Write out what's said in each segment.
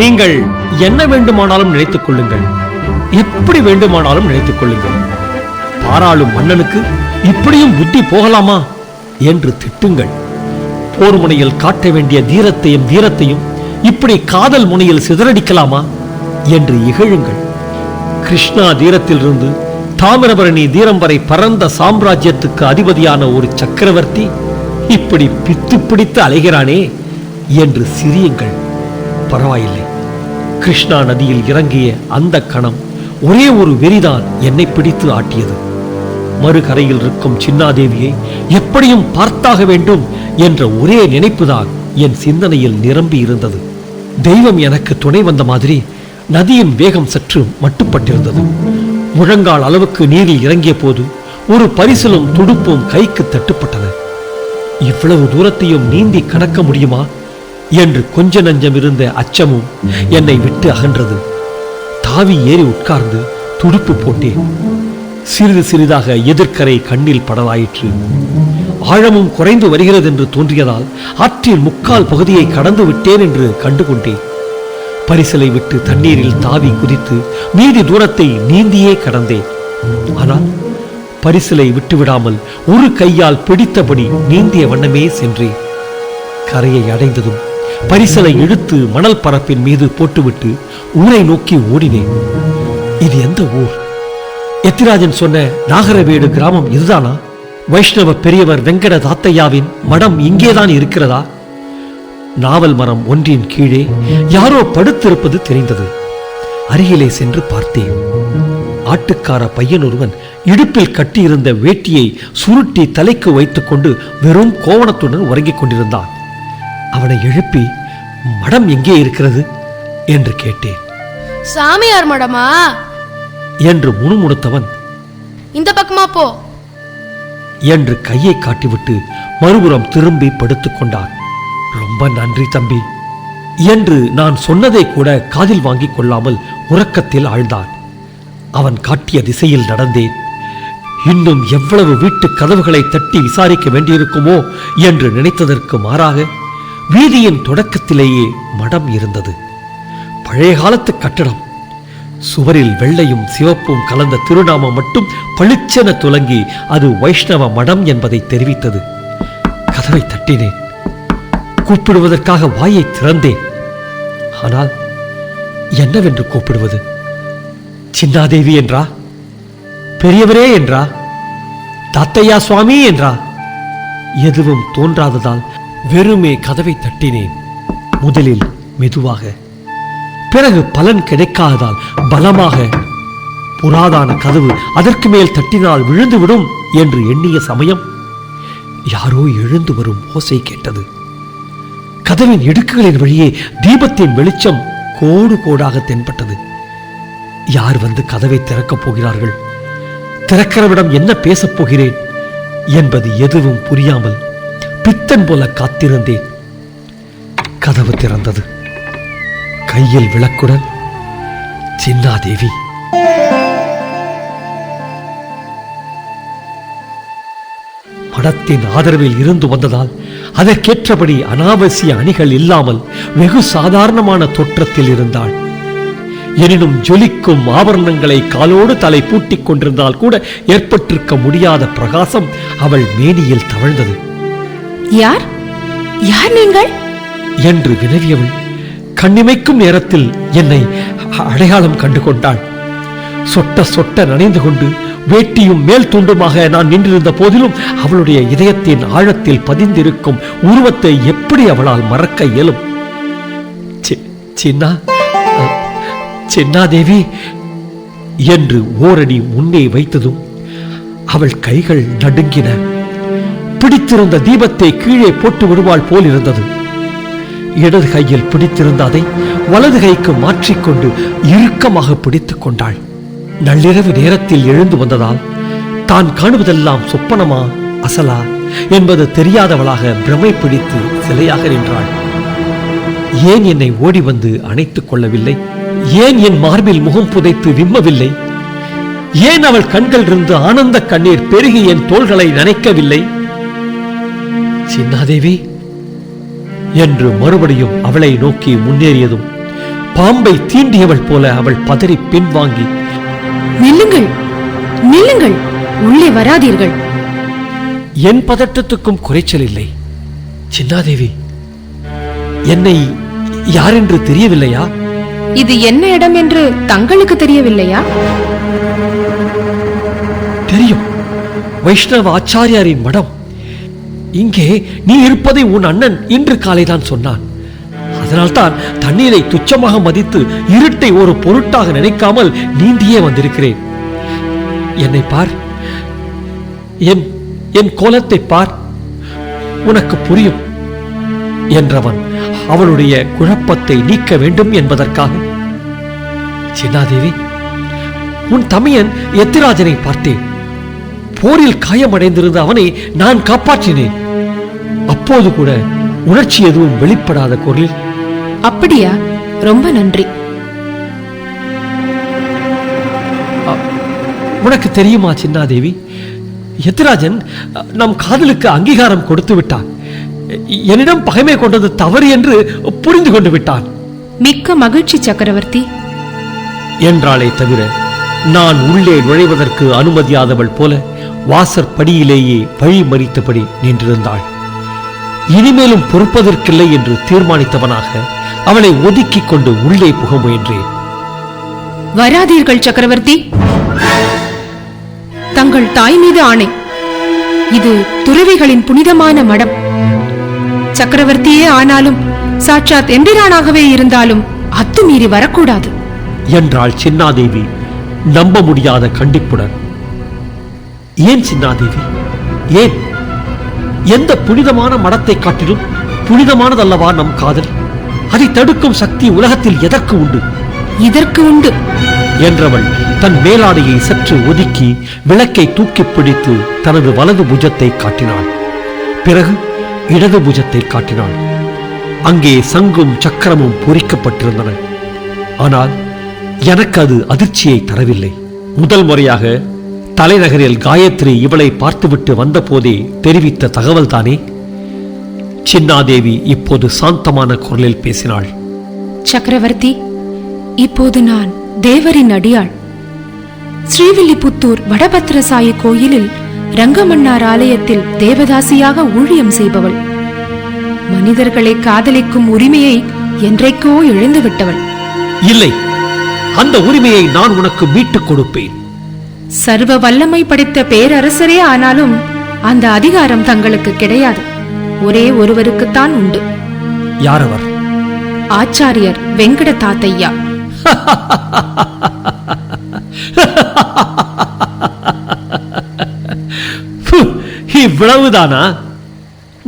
நீங்கள் என்ன வேண்டுமானாலும் நினைத்துக் கொள்ளுங்கள், எப்படி வேண்டுமானாலும் நினைத்துக் கொள்ளுங்கள். பாராளும் மன்னனுக்கு இப்படியும் புத்தி போகலாமா என்று திட்டுங்கள். போர் முனையில் காட்ட வேண்டிய தீரத்தையும் வீரத்தையும் இப்படி காதல் முனையில் சிதறடிக்கலாமா என்று இகழுங்கள். கிருஷ்ணா தீரத்திலிருந்து தாமிரபரணி தீரம் வரை பரந்த சாம்ராஜ்யத்துக்கு அதிபதியான ஒரு சக்கரவர்த்தி இப்படி பித்து பிடித்து அலைகிறானே என்று சிரியுங்கள். பரவாயில்லை, கிருஷ்ணா நதியில் இறங்கிய அந்த கணம் ஒரே ஒரு வெறிதான் என்னை பிடித்து ஆட்டியது. மறுகரையில் இருக்கும் சின்னாதேவியை எப்படியும் பார்த்தாக வேண்டும் என்ற ஒரே நினைப்புதான் என் சிந்தனையில் நிரம்பி இருந்தது. தெய்வம் எனக்கு துணை வந்த மாதிரி நதியின் வேகம் சற்று மட்டுப்பட்டிருந்தது. முழங்கால் அளவுக்கு நீரில் இறங்கிய போது ஒரு பரிசலும் துடுப்பும் கைக்கு தட்டுப்பட்டன. இவ்வளவு தூரத்தையும் நீந்தி கடக்க முடியுமா என்று கொஞ்ச நஞ்சம் இருந்த அச்சமும் என்னை விட்டு அகன்றது. தாவி ஏறி உட்கார்ந்து துடுப்பு போட்டேன். சிறிது சிறிதாக எதிர்க்கரை கண்ணில் படலாயிற்று. ஆழமும் குறைந்து வருகிறது என்று தோன்றியதால் ஆற்றில் முக்கால் பகுதியை கடந்து விட்டேன் என்று கண்டுகொண்டேன். பரிசலை விட்டு தண்ணீரில் தாவி குதித்து மீதி தூரத்தை நீந்தியே கடந்தேன். ஆனால் பரிசலை விட்டுவிடாமல் ஒரு கையால் பிடித்தபடி நீந்திய வண்ணமே சென்றேன். கரையை அடைந்ததும் பரிசலை இழுத்து மணல் பரப்பின் மீது போட்டுவிட்டு ஊரை நோக்கி ஓடினேன். இது எந்த ஊர்? எத்திராஜன் சொன்ன நாகரவேடு கிராமம் இதுதானா? வைஷ்ணவ பெரியவர் வெங்கட தாத்தையாவின் மடம் இங்கேதான் இருக்கிறதா? நாவல் மரம் ஒன்றின் கீழே யாரோ படுத்திருப்பது தெரிந்தது. அருகிலே சென்று பார்த்தேன். ஆட்டுக்கார பையன் ஒருவன் இடுப்பில் கட்டியிருந்த வேட்டியை சுருட்டி தலைக்கு வைத்துக் கொண்டு வெறும் கோவணத்துடன் உறங்கிக் கொண்டிருந்தான். அவனை எழுப்பி மடம் எங்கே இருக்கிறது என்று கேட்டேன். சாமியார் மடமா என்று முணுமுணுத்தவன் இந்த பக்கமா போ என்று கையை காட்டிவிட்டு மறுபுறம் திரும்பி படுத்துக் கொண்டான். ரொம்ப நன்றி தம்பி என்று நான் சொன்னதை கூட காதில் வாங்கிக் கொள்ளாமல் உறக்கத்தில் ஆழ்ந்தான். அவன் காட்டிய திசையில் நடந்தேன். இன்னும் எவ்வளவு வீட்டு கதவுகளை தட்டி விசாரிக்க வேண்டியிருக்குமோ என்று நினைத்ததற்கு மாறாக வீதியின் தொடக்கத்திலேயே மடம் இருந்தது. பழைய காலத்து கட்டடம். சுவரில் வெள்ளையும் சிவப்பும் கலந்த திருநாமம் மட்டும் பளிச்சென துலங்கி அது வைஷ்ணவ மடம் என்பதை தெரிவித்தது. கதவை தட்டினேன். கூப்பிடுவதற்காக வாயை திறந்தேன். ஆனால் என்னவென்று கூப்பிடுவது? சின்னாதேவி என்றா? பெரியவரே என்றா? தாத்தையா சுவாமி என்றா? எதுவும் தோன்றாததால் வெறுமே கதவை தட்டினேன். முதலில் மெதுவாக, பிறகு பலன் கிடைக்காததால் பலமாக. புராதான கதவு, அதற்கு மேல் தட்டினால் விழுந்துவிடும் என்று எண்ணிய சமயம் யாரோ எழுந்து வரும் ஓசை கேட்டது. கதவின் இடுக்குகளின் வழியே தீபத்தின் வெளிச்சம் கோடு கோடாக தென்பட்டது. யார் வந்து கதவை திறக்கப் போகிறார்கள்? திறக்கிறவிடம் என்ன பேசப் போகிறேன் என்பது எதுவும் புரியாமல் பித்தன் போல காத்திருந்தேன். கதவு திறந்தது. கையில் விளக்குடன் சின்னாதேவி. மடத்தின் ஆதரவில் இருந்து வந்ததால் அதற்கேற்றபடி அனாவசிய அணிகள் இல்லாமல் வெகு சாதாரணமான தோற்றத்தில் இருந்தாள். எனினும் ஜொலிக்கும் ஆபரணங்களை காலோடு தலை பூட்டிக் கொண்டிருந்தால் கூட ஏற்பட்டிருக்க முடியாத பிரகாசம் அவள் மேனியில் தவழ்ந்தது. யார் யார் நீங்கள் என்று வினவியவள் கண்ணிமைக்கும் நேரத்தில் என்னை அடையாளம் கண்டு கொண்டாள். சொட்ட சொட்ட நனைந்து கொண்டு வேட்டியும் மேல் துண்டுமாக நான் நின்றிருந்த போதிலும் அவளுடைய இதயத்தின் ஆழத்தில் பதிந்திருக்கும் உருவத்தை எப்படி அவளால் மறக்க இயலும்? சின்னாதேவி என்று ஓரடி முன்னே வைத்ததும் அவள் கைகள் நடுங்கின. பிடித்திருந்த தீபத்தை கீழே போட்டு விடுவாள் போல் இருந்தது. இடது கையில் பிடித்திருந்த அதை வலது கைக்கு மாற்றிக்கொண்டு இறுக்கமாக பிடித்துக் கொண்டாள். நள்ளிரவு நேரத்தில் எழுந்து வந்ததால் தான் காணுவதெல்லாம் சொப்பனமா அசலா என்பது தெரியாதவளாக பிரமை பிடித்து சிலையாக நின்றாள். ஏன் என்னை ஓடி வந்து அணைத்துக் கொள்ளவில்லை? ஏன் என் மார்பில் முகம் புதைத்து விம்மவில்லை? ஏன் அவள் கண்களிலிருந்து ஆனந்த கண்ணீர் பெருகி என் தோள்களை நனைக்கவில்லை? சின்னாதேவி என்று மறுபடியும் அவளை நோக்கி முன்னேறியதும் பாம்பை தீண்டியவள் போல அவள் பதறி பின்வாங்கி, நில்லுங்கள், நில்லுங்கள், உள்ளே வராதீர்கள். என் பதட்டத்துக்கும் குறைச்சல் இல்லை. சின்னாதேவி, என்னை யாரென்று தெரியவில்லையா? இது என்ன இடம் என்று தங்களுக்கு தெரியவில்லையா? தெரியும், வைஷ்ணவ ஆச்சாரியாரின் மடம். இங்கே நீ இருப்பதை உன் அண்ணன் இன்று காலைதான் சொன்னான். அதனால்தான் தண்ணீரை துச்சமாக மதித்து இருட்டை ஒரு பொருட்டாக நினைக்காமல் நீந்தியே வந்திருக்கிறேன். என்னை பார், என் கோலத்தை பார், உனக்கு புரியும் என்றவன் அவளுடைய குழப்பத்தை நீக்க வேண்டும் என்பதற்காக. சின்னாதேவி, உன் தமையன் எத்திராஜனை பார்த்தேன். போரில் காயமடைந்திருந்த அவனை நான் காப்பாற்றினேன். அப்போது கூட உணர்ச்சி எதுவும் வெளிப்படாத குரலில், அப்படியா? ரொம்ப நன்றி. உனக்கு தெரியுமா சின்னாதேவி, எத்திராஜன் நம் காதலுக்கு அங்கீகாரம் கொடுத்து விட்டான். என்னிடம் பகைமை கொண்டது தவறு என்று புரிந்து கொண்டு விட்டான். மிக்க மகிழ்ச்சி சக்கரவர்த்தி என்றாளே தவிர, நான் உள்ளே நுழைவதற்கு அனுமதியாதவள் போல வாசற்படியிலேயே வழி மறித்தபடி நின்றிருந்தாள். இனிமேலும் பொறுப்பதற்கில்லை என்று தீர்மானித்தவனாக அவளை ஒதுக்கிக் கொண்டு உள்ளே புக முயன்றேன். வராதீர்கள் சக்கரவர்த்தி. தங்கள் தாய் மீது ஆணை, இது துறவிகளின் புனிதமான மடம். சக்கரவர்த்தியே ஆனாலும் சாட்சாத் எம்பிரானாகவே இருந்தாலும் அத்துமீறி வரக்கூடாது என்றாள் சின்னாதேவி நம்ப முடியாத கண்டிப்புடன். ஏன் சின்னாதேவி, ஏன்? எந்த புனிதமான மடத்தை காட்டிலும் புனிதமானதல்லவா நம் காதல்? அதை தடுக்கும் சக்தி உலகத்தில் எதற்கு உண்டு? இதற்கு உண்டு என்றவள் தன் மேலாடையை சற்று ஒதுக்கி விளக்கை தூக்கி பிடித்து தனது வலது புஜத்தை காட்டினாள். பிறகு இடது புஜத்தை காட்டினாள். அங்கே சங்கும் சக்கரமும் பொறிக்கப்பட்டிருந்தன. ஆனால் எனக்கு அது அதிர்ச்சியை தரவில்லை. முதல் முறையாக தலைநகரில் காயத்ரி இவளை பார்த்துவிட்டு வந்த போதே தெரிவித்த தகவல் தானே. சின்னாதேவி இப்போது சாந்தமான குரலில் பேசினாள். சக்கரவர்த்தி, இப்போது நான் தேவரின் அடியாள். ஸ்ரீவில்லிபுத்தூர் வடபத்திரசாயி கோயிலில் ரங்கமன்னார் ஆலயத்தில் தேவதாசியாக ஊழியம் செய்பவள். மனிதர்களை காதலிக்கும் உரிமையை என்றைக்கோ இழந்துவிட்டவள். இல்லை, அந்த உரிமையை நான் உனக்கு மீட்டுக் கொடுப்பேன். சர்வ வல்லமை படைத்த பேரரசரே ஆனாலும் அந்த அதிகாரம் தங்களுக்கு கிடையாது. ஒரே ஒருவருக்குத்தான் உண்டு. யார் அவர்? ஆச்சாரியர் வெங்கட தாத்தையா. இவ்வளவுதானா?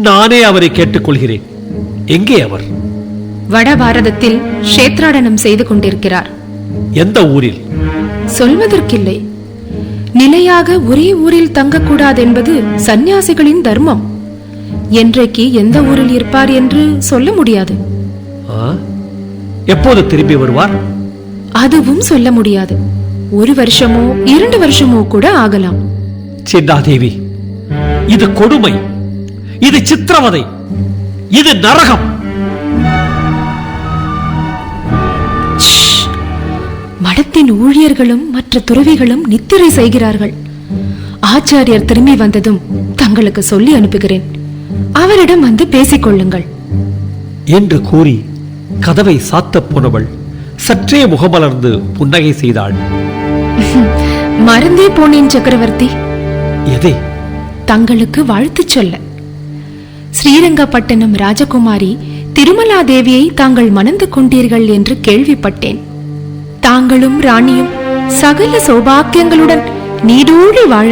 நானே அவரை கேட்டுக்கொள்கிறேன். எங்கே அவர்? வட பாரதத்தில் க்ஷேத்ராடனம் செய்து கொண்டிருக்கிறார். எந்த ஊரில்? சொல்வதற்கில்லை. நிலையாக ஒரே ஊரில் தங்கக்கூடாது என்பது சந்நியாசிகளின் தர்மம். என்றைக்கு எந்த ஊரில் இருப்பார் என்று சொல்ல முடியாது. எப்போது திரும்பி வருவார்? அதுவும் சொல்ல முடியாது. 1 வருஷமோ 2 வருஷமோ கூட ஆகலாம். சின்னாதேவி, இது கொடுமை, இது சித்திரவதை, இது நரகம். மடத்தின் ஊழியர்களும் மற்ற துறவிகளும் நித்திரை செய்கிறார்கள். ஆச்சாரியர் திரும்பி வந்ததும் தங்களுக்கு சொல்லி அனுப்புகிறேன். அவரிடம் வந்து பேசிக் கொள்ளுங்கள் என்று கூறி கதவை சாத்தப் போனவள் சற்றே முகமலர்ந்து புன்னகை செய்தாள். மறந்தே போனேன் சக்கரவர்த்தி. எதை? தங்களுக்கு வாழ்த்து சொல்ல. ஸ்ரீரங்கப்பட்டணம் ராஜகுமாரி திருமலா தேவியை தாங்கள் மணந்து கொண்டீர்கள் என்று கேள்விப்பட்டேன். தாங்களும் ராணியும் சகல சௌபாக்கியங்களுடன் நீடூழி வாழ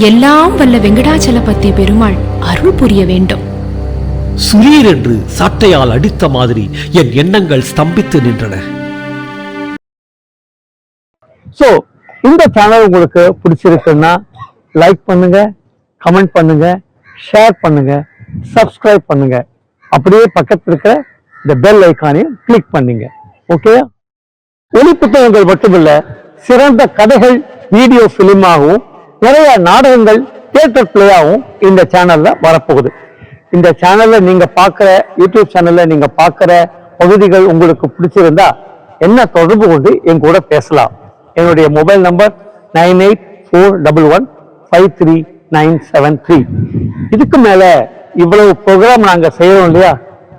எல்லாம் வல்ல வெங்கடாச்சலபதி பெருமாள் அருள் புரிய வேண்டும். சுரீர் என்று சாட்டையால் அடித்த மாதிரி என் எண்ணங்கள் ஸ்தம்பித்து நின்றன. சோ இந்த சேனல் உங்களுக்கு பிடிச்சிருக்குன்னா லைக் பண்ணுங்க, கமெண்ட் பண்ணுங்க, ஷேர் பண்ணுங்க, சப்ஸ்கிரைப் பண்ணுங்க. அப்படியே பக்கத்தில் இருக்கிற இந்த பெல் ஐக்கானையும் கிளிக் பண்ணுங்க. ஓகே, ஒலி புத்தகங்கள் மட்டுமில்ல, சிறந்த கதைகள் வீடியோ பிலிமாகவும் நிறைய நாடகங்கள் தியேட்டர் பிளேயாகவும் இந்த சேனல்ல வரப்போகுது. இந்த சேனல்ல நீங்க பார்க்கிற யூடியூப் சேனல்ல நீங்க பார்க்கிற பகுதிகள் உங்களுக்கு பிடிச்சிருந்தா என்ன தொடர்பு கொண்டு என் கூட பேசலாம். என்னுடைய மொபைல் நம்பர் 9841153973. இதுக்கு மேல இவ்வளவு ப்ரோக்ராம் நாங்க செய்யறோம் இல்லையா,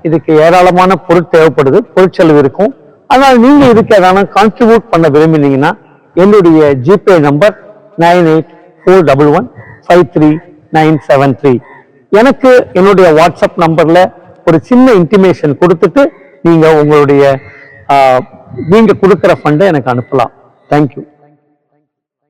இதுக்கு ஏராளமான பொருள் தேவைப்படுது, பொருட்செலவு இருக்கும். அதனால நீங்க இதுக்கு ஏதாவது கான்ட்ரிபியூட் பண்ண விரும்பினீங்கன்னா என்னுடைய ஜிபே நம்பர் 9841153973. எனக்கு என்னுடைய வாட்ஸ்அப் நம்பர்ல ஒரு சின்ன இன்டிமேஷன் கொடுத்துட்டு நீங்க உங்களுடைய நீங்க கொடுக்கிற ஃபண்டை எனக்கு அனுப்பலாம். தேங்க்யூ.